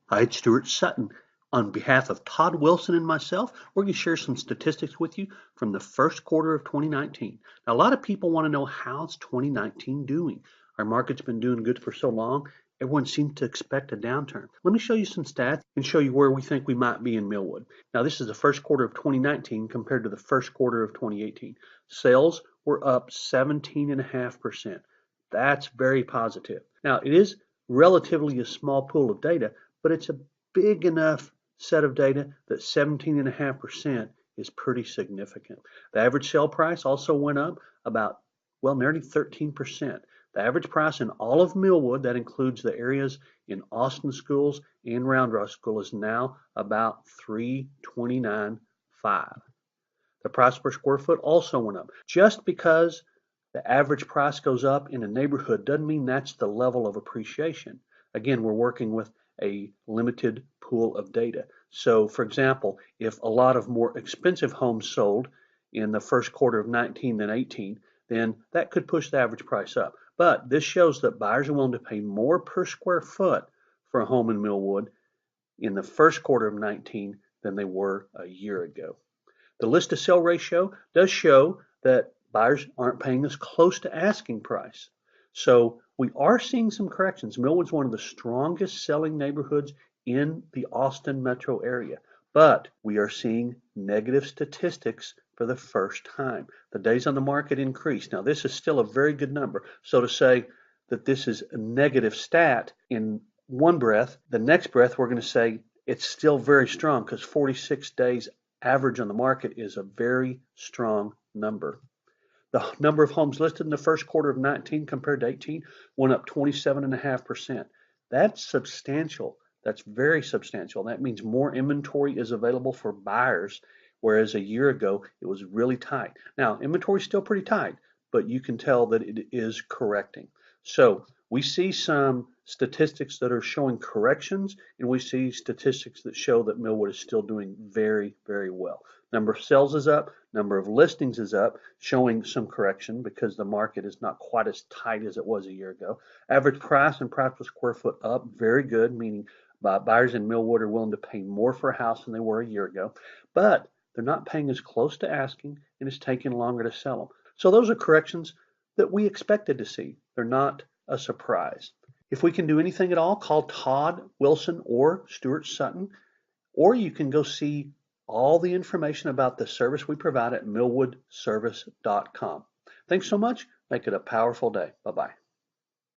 Hi, it's Stuart Sutton. On behalf of Todd Wilson and myself, we're going to share some statistics with you from the first quarter of 2019. Now, a lot of people want to know how's 2019 doing. Our market's been doing good for so long, everyone seems to expect a downturn. Let me show you some stats and show you where we think we might be in Milwood. Now, this is the first quarter of 2019 compared to the first quarter of 2018. Sales were up 17.5%. That's very positive. Now, it is relatively a small pool of data, but it's a big enough set of data that 17.5% is pretty significant. The average sale price also went up about, well, nearly 13%. The average price in all of Milwood, that includes the areas in Austin schools and Round Rock School, is now about $329,500. The price per square foot also went up. Just because the average price goes up in a neighborhood doesn't mean that's the level of appreciation. Again, we're working with a limited pool of data. So, for example, if a lot of more expensive homes sold in the first quarter of 19 than 18, then that could push the average price up. But this shows that buyers are willing to pay more per square foot for a home in Milwood in the first quarter of 19 than they were a year ago. The list to sell ratio does show that buyers aren't paying as close to asking price. So we are seeing some corrections. Milwood's one of the strongest selling neighborhoods in the Austin metro area, but we are seeing negative statistics for the first time. The days on the market increased. Now, this is still a very good number. So to say that this is a negative stat in one breath, the next breath we're going to say it's still very strong because 46 days average on the market is a very strong number. The number of homes listed in the first quarter of 19 compared to 18 went up 27.5%. That's substantial. That's very substantial. That means more inventory is available for buyers, whereas a year ago it was really tight. Now, inventory is still pretty tight, but you can tell that it is correcting. So we see some statistics that are showing corrections, and we see statistics that show that Milwood is still doing very, very well. Number of sales is up, number of listings is up, showing some correction because the market is not quite as tight as it was a year ago. Average price and price per square foot up, very good, meaning buyers in Milwood are willing to pay more for a house than they were a year ago, but they're not paying as close to asking, and it's taking longer to sell them. So those are corrections that we expected to see. They're not a surprise. If we can do anything at all, call Todd Wilson or Stuart Sutton, or you can go see all the information about the service we provide at millwoodservice.com. Thanks so much. Make it a powerful day. Bye-bye.